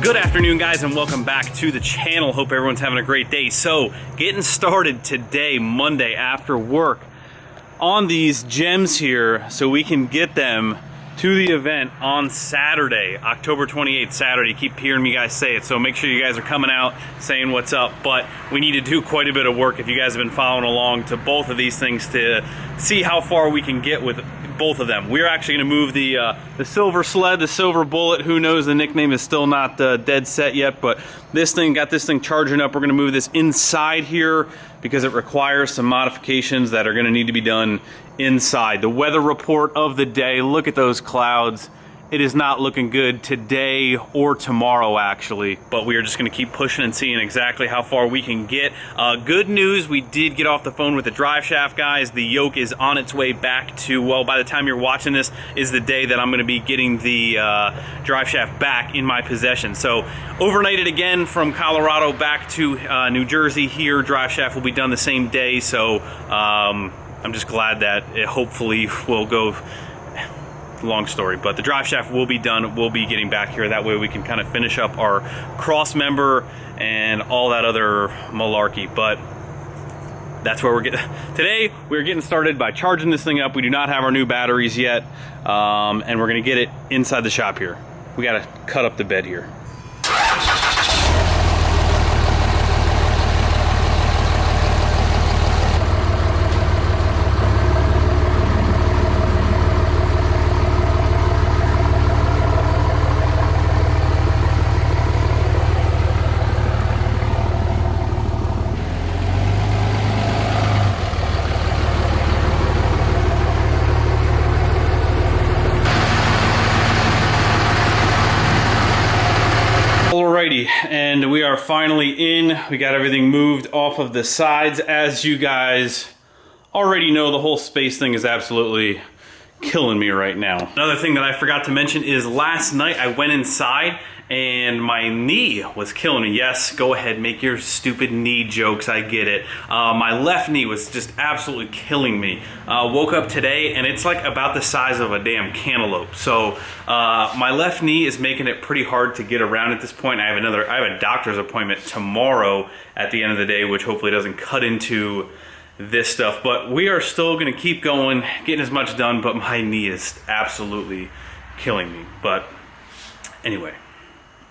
Good afternoon, guys, and welcome back to the channel. Hope everyone's having a great day. So, getting started today, Monday, after work on these gems here so we can get them to the event on Saturday, October 28th, Saturday. Keep hearing me guys say it, so make sure you guys are coming out saying what's up. But we need to do quite a bit of work if you guys have been following along to both of these things to see how far we can get with both of them. We're actually going to move the silver sled, the silver bullet. Who knows, the nickname is still not dead set yet, but this thing, got this thing charging up. We're going to move this inside here because it requires some modifications that are going to need to be done inside. The weather report of the day, look at those clouds. It is not looking good today or tomorrow, actually, but we are just going to keep pushing and seeing exactly how far we can get. Good news, we did get off the phone with the drive shaft guys. The yoke is on its way back to, well, by the time you're watching this is the day that I'm going to be getting the drive shaft back in my possession. So overnighted again from Colorado back to New Jersey here. Drive shaft will be done the same day, so I'm just glad that it hopefully will go. Long story, but the drive shaft will be done. We'll be getting back here. That way we can kind of finish up our cross member and all that other malarkey. But that's where we're getting. Today we're getting started by charging this thing up. We do not have our new batteries yet, and we're going to get it inside the shop here. We got to cut up the bed here. Alrighty, and we are finally in. We got everything moved off of the sides. As you guys already know, the whole space thing is absolutely killing me right now. Another thing that I forgot to mention is last night I went inside and my knee was killing me. Yes, go ahead, make your stupid knee jokes, I get it. My left knee was just absolutely killing me. Woke up today and it's like about the size of a damn cantaloupe. So my left knee is making it pretty hard to get around at this point. I have a doctor's appointment tomorrow at the end of the day, which hopefully doesn't cut into this stuff, but we are still gonna keep going, getting as much done, but my knee is absolutely killing me. But anyway,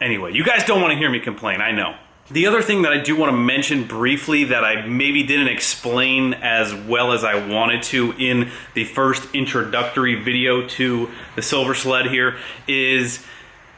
you guys don't want to hear me complain, I know. The other thing that I do want to mention briefly that I maybe didn't explain as well as I wanted to in the first introductory video to the silver sled here is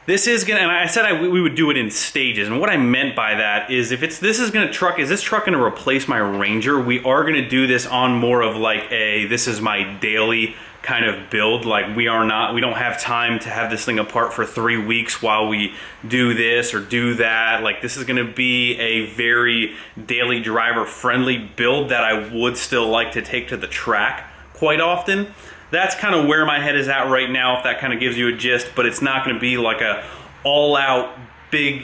this is gonna, and I said we would do it in stages, and what I meant by that is if is this truck gonna replace my Ranger, we are gonna do this on more of like this is my daily kind of build. Like we don't have time to have this thing apart for 3 weeks while we do this or do that. Like this is gonna be a very daily driver friendly build that I would still like to take to the track quite often. That's kind of where my head is at right now, if that kind of gives you a gist, but it's not going to be like a all-out big,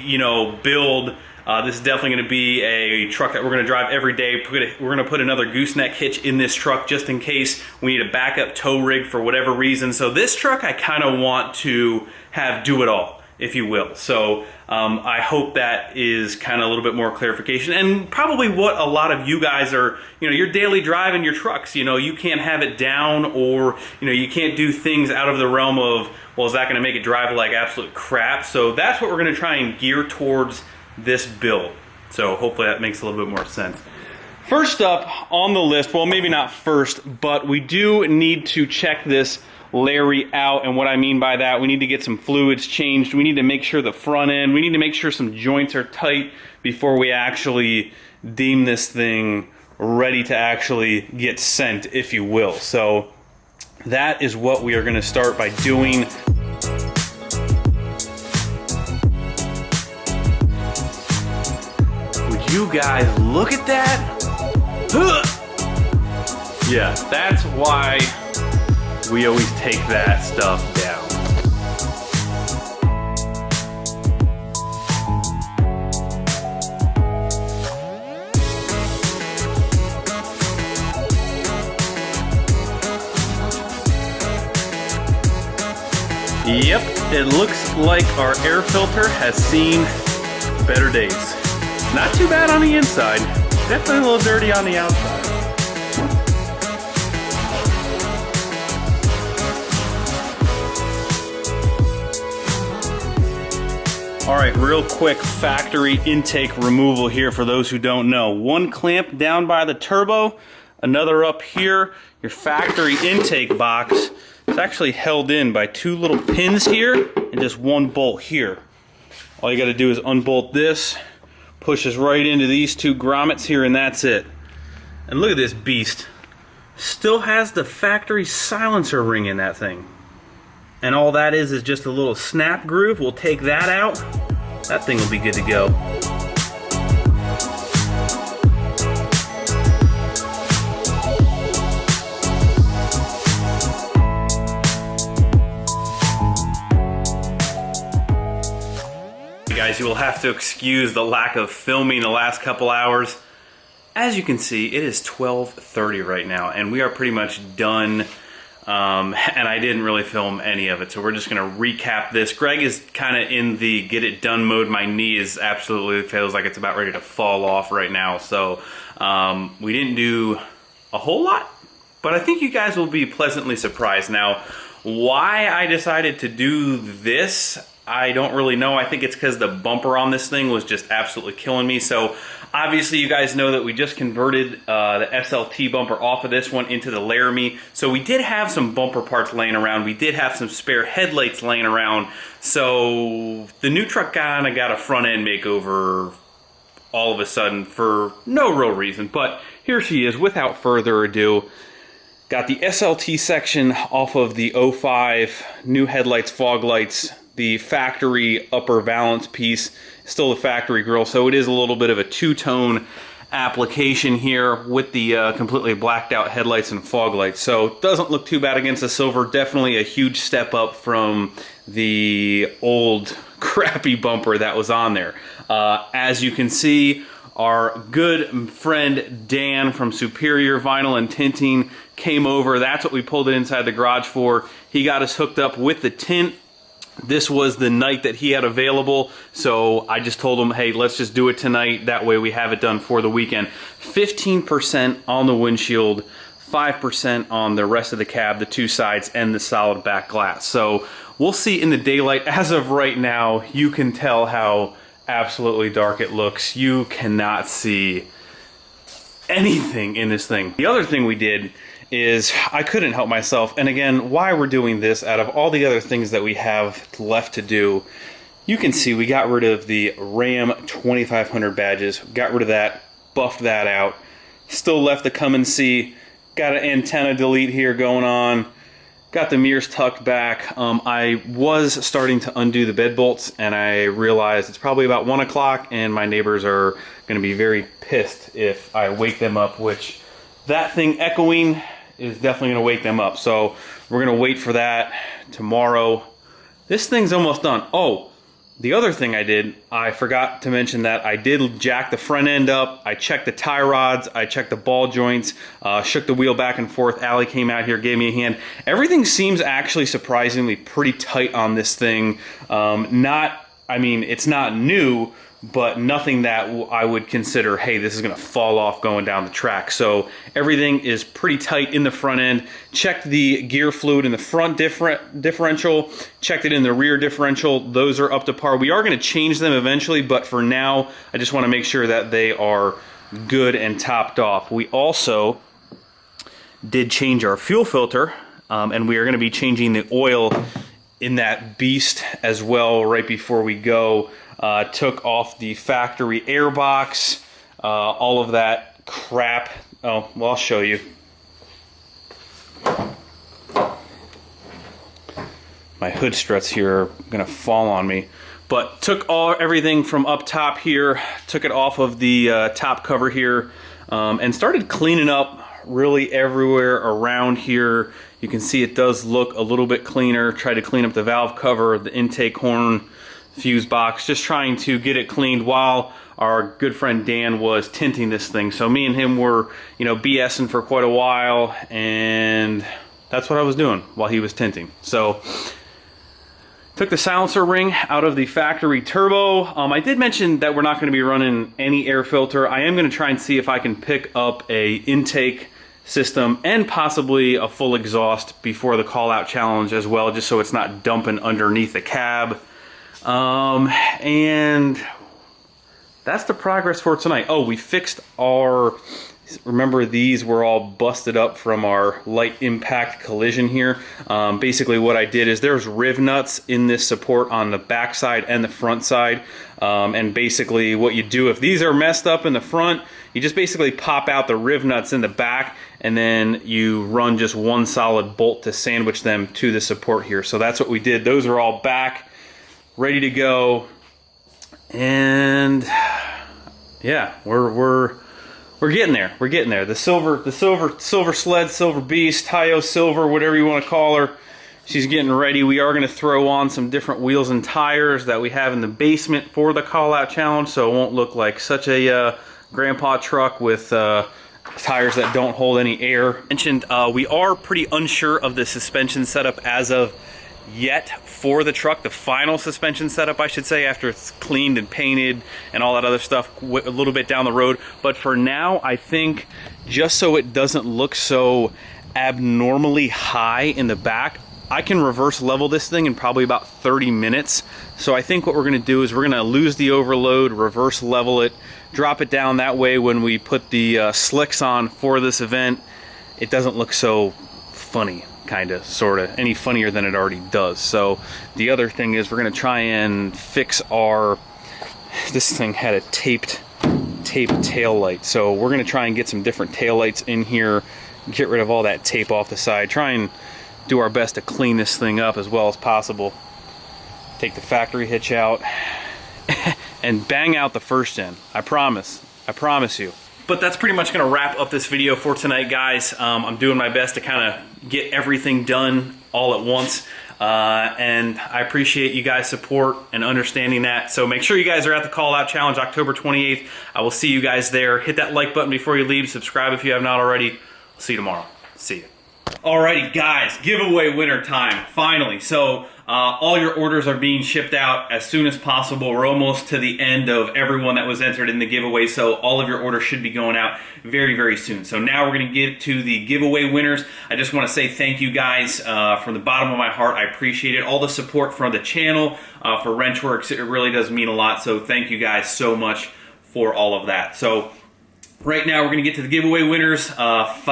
build. This is definitely going to be a truck that we're going to drive every day. We're going to put another gooseneck hitch in this truck just in case we need a backup tow rig for whatever reason. So this truck I kind of want to have do it all, if you will. So I hope that is kind of a little bit more clarification, and probably what a lot of you guys are, you're daily driving your trucks, you can't have it down, or you can't do things out of the realm of, well, is that going to make it drive like absolute crap? So that's what we're going to try and gear towards this build. So hopefully that makes a little bit more sense. First up on the list, well, maybe not first, but we do need to check this Larry out, and what I mean by that, we need to get some fluids changed. We need to make sure the front end, we need to make sure some joints are tight before we actually deem this thing ready to actually get sent, if you will. So that is what we are going to start by doing. Would you guys look at that? Yeah, that's why we always take that stuff down. Yep, it looks like our air filter has seen better days. Not too bad on the inside, definitely a little dirty on the outside. All right, real quick factory intake removal here for those who don't know. One clamp down by the turbo, another up here. Your factory intake box is actually held in by two little pins here and just one bolt here. All you gotta do is unbolt this, pushes right into these two grommets here, and that's it. And look at this beast. Still has the factory silencer ring in that thing. And all that is just a little snap groove. We'll take that out. That thing will be good to go. Guys, you will have to excuse the lack of filming the last couple hours. As you can see, it is 12:30 right now, and we are pretty much done. And I didn't really film any of it, so we're just gonna recap this. Greg is kind of in the get it done mode. My knee is absolutely feels like it's about ready to fall off right now. So we didn't do a whole lot, but I think you guys will be pleasantly surprised. Now, why I decided to do this, I don't really know. I think it's because the bumper on this thing was just absolutely killing me. So obviously you guys know that we just converted the SLT bumper off of this one into the Laramie. So we did have some bumper parts laying around. We did have some spare headlights laying around. So the new truck kind of got a front end makeover all of a sudden for no real reason. But here she is, without further ado. Got the SLT section off of the 05, new headlights, fog lights, the factory upper valance piece, still the factory grille, so it is a little bit of a two-tone application here with the completely blacked out headlights and fog lights. So it doesn't look too bad against the silver. Definitely a huge step up from the old crappy bumper that was on there. As you can see, our good friend Dan from Superior Vinyl and Tinting came over. That's what we pulled it inside the garage for. He got us hooked up with the tint. This was the night that he had available, so I just told him, hey, let's just do it tonight. That way we have it done for the weekend. 15% on the windshield, 5% on the rest of the cab, the two sides, and the solid back glass. So we'll see in the daylight. As of right now, you can tell how absolutely dark it looks. You cannot see anything in this thing. The other thing we did is I couldn't help myself, and again, why we're doing this out of all the other things that we have left to do, you can see we got rid of the Ram 2500 badges, got rid of that, buffed that out, still left the Cummins C, got an antenna delete here going on, got the mirrors tucked back. I was starting to undo the bed bolts, and I realized it's probably about 1 o'clock, and my neighbors are going to be very pissed if I wake them up, which that thing echoing is definitely going to wake them up. So we're going to wait for that tomorrow. This thing's almost done. Oh, the other thing I did, I forgot to mention that I did jack the front end up. I checked the tie rods. I checked the ball joints, shook the wheel back and forth. Allie came out here, gave me a hand. Everything seems actually surprisingly pretty tight on this thing. I mean, it's not new, but nothing that I would consider, hey, this is going to fall off going down the track. So everything is pretty tight in the front end. Checked the gear fluid in the front differential, checked it in the rear differential. Those are up to par. We are going to change them eventually, but for now, I just want to make sure that they are good and topped off. We also did change our fuel filter, and we are going to be changing the oil in that beast as well right before we go. Took off the factory air box, all of that crap. Oh, well, I'll show you. My hood struts here are gonna fall on me. But took everything from up top here, took it off of the top cover here, and started cleaning up really everywhere around here. You can see it does look a little bit cleaner. Tried to clean up the valve cover, the intake horn, fuse box, just trying to get it cleaned while our good friend Dan was tinting this thing. So me and him were, you know, BSing for quite a while, and that's what I was doing while he was tinting. So Took the silencer ring out of the factory turbo. I did mention that we're not going to be running any air filter. I am going to try and see if I can pick up a intake system and possibly a full exhaust before the call out challenge as well, just so it's not dumping underneath the cab. And that's the progress for tonight. Oh, we fixed our, remember these were all busted up from our light impact collision here. Basically what I did is there's riv nuts in this support on the back side and the front side. And basically what you do if these are messed up in the front, you just basically pop out the riv nuts in the back and then you run just one solid bolt to sandwich them to the support here. So that's what we did. Those are all back, ready to go. And yeah, we're getting there. We're getting there. The silver sled, silver beast, Tayo Silver, whatever you want to call her. She's getting ready. We are going to throw on some different wheels and tires that we have in the basement for the call out challenge, so it won't look like such a grandpa truck with tires that don't hold any air. Mentioned we are pretty unsure of the suspension setup as of yet for the truck, the final suspension setup I should say, after it's cleaned and painted and all that other stuff a little bit down the road. But for now, I think just so it doesn't look so abnormally high in the back, I can reverse level this thing in probably about 30 minutes. So I think what we're going to do is we're going to lose the overload, reverse level it, drop it down. That way when we put the slicks on for this event, it doesn't look so funny, kind of, sort of, any funnier than it already does. So the other thing is we're going to try and fix our, this thing had a taped tail light. So we're going to try and get some different tail lights in here, get rid of all that tape off the side, try and do our best to clean this thing up as well as possible. Take the factory hitch out and bang out the first gen. I promise you. But that's pretty much going to wrap up this video for tonight, guys. I'm doing my best to kind of get everything done all at once. And I appreciate you guys' support and understanding that. So make sure you guys are at the Call Out Challenge October 28th. I will see you guys there. Hit that like button before you leave. Subscribe if you have not already. I'll see you tomorrow. See you. Alrighty guys, giveaway winner time, finally. So all your orders are being shipped out as soon as possible. We're almost to the end of everyone that was entered in the giveaway, so all of your orders should be going out very, very soon. So now we're gonna get to the giveaway winners. I just wanna say thank you guys from the bottom of my heart. I appreciate it. All the support from the channel for Wrenchworks, it really does mean a lot. So thank you guys so much for all of that. So right now, we're going to get to the giveaway winners, 5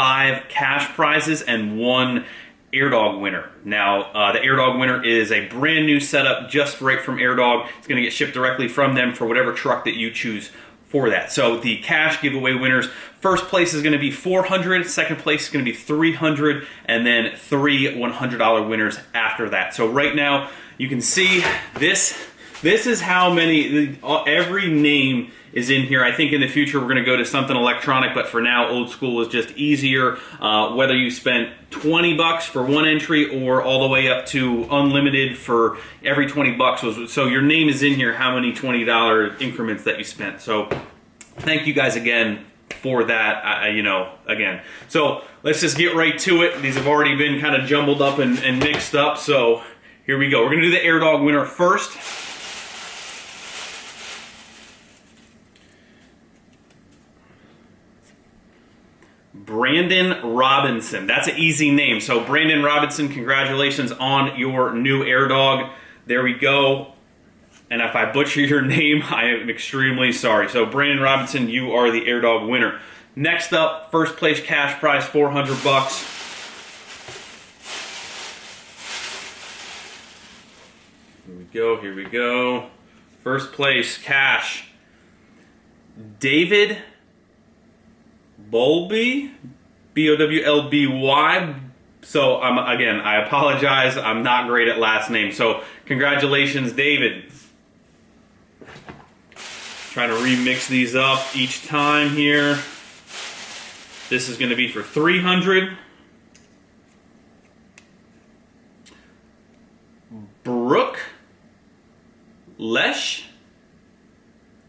cash prizes and 1 AirDog winner. Now, the AirDog winner is a brand new setup just right from AirDog. It's going to get shipped directly from them for whatever truck that you choose for that. So the cash giveaway winners, first place is going to be $400, second place is going to be $300, and then 3 $100 winners after that. So right now, you can see this is how many, every name is in here. I think in the future we're going to go to something electronic, but for now old school is just easier. Whether you spent 20 bucks for one entry or all the way up to unlimited for every 20 bucks. So your name is in here, how many $20 increments that you spent. So thank you guys again for that, you know, again. So let's just get right to it. These have already been kind of jumbled up and mixed up. So here we go. We're going to do the AirDog winner first. Brandon Robinson. That's an easy name. So Brandon Robinson, congratulations on your new AirDog. There we go. And if I butcher your name, I am extremely sorry. So Brandon Robinson, you are the AirDog winner. Next up, first place cash prize, 400 bucks. Here we go, here we go. First place cash, David Bowlby, B-O-W-L-B-Y. So again, I apologize. I'm not great at last names. So congratulations, David. Trying to remix these up each time here. This is going to be for 300. Brooke Lesh.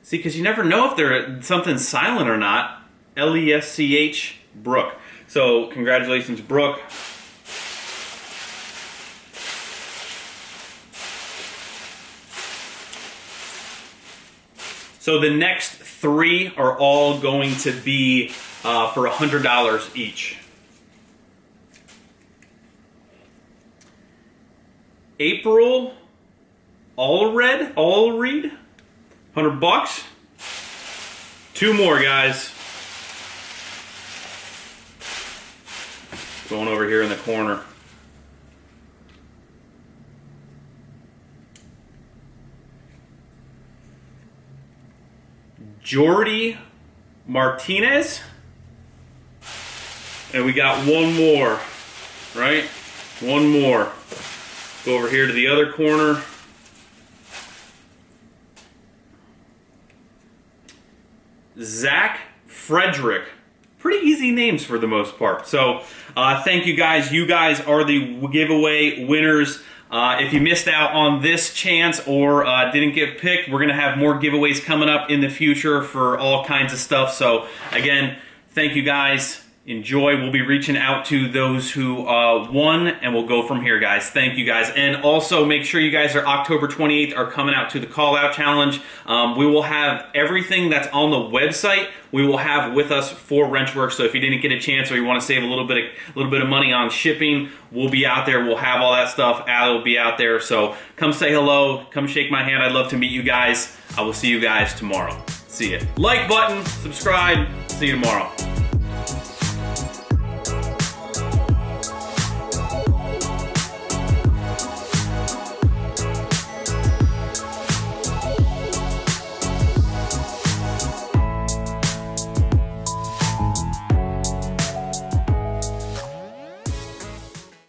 See, because you never know if they're something silent or not. L-E-S-C-H, Brooke. So congratulations, Brooke. So the next 3 are all going to be for $100 each. April Allred, 100 bucks. 2 more, guys. Going over here in the corner. Jordy Martinez. And we got 1 more, right? 1 more. Go over here to the other corner. Zach Frederick. Pretty easy names for the most part. So thank you guys. You guys are the giveaway winners. If you missed out on this chance or didn't get picked, we're going to have more giveaways coming up in the future for all kinds of stuff. So again, thank you guys. Enjoy. We'll be reaching out to those who won, and we'll go from here, guys. Thank you, guys. And also, make sure you guys are October 28th are coming out to the call-out challenge. We will have everything that's on the website. We will have with us for Wrenchworks. So if you didn't get a chance or you want to save a little bit of money on shipping, we'll be out there. We'll have all that stuff. Al will be out there. So come say hello. Come shake my hand. I'd love to meet you guys. I will see you guys tomorrow. See ya. Like button, subscribe. See you tomorrow.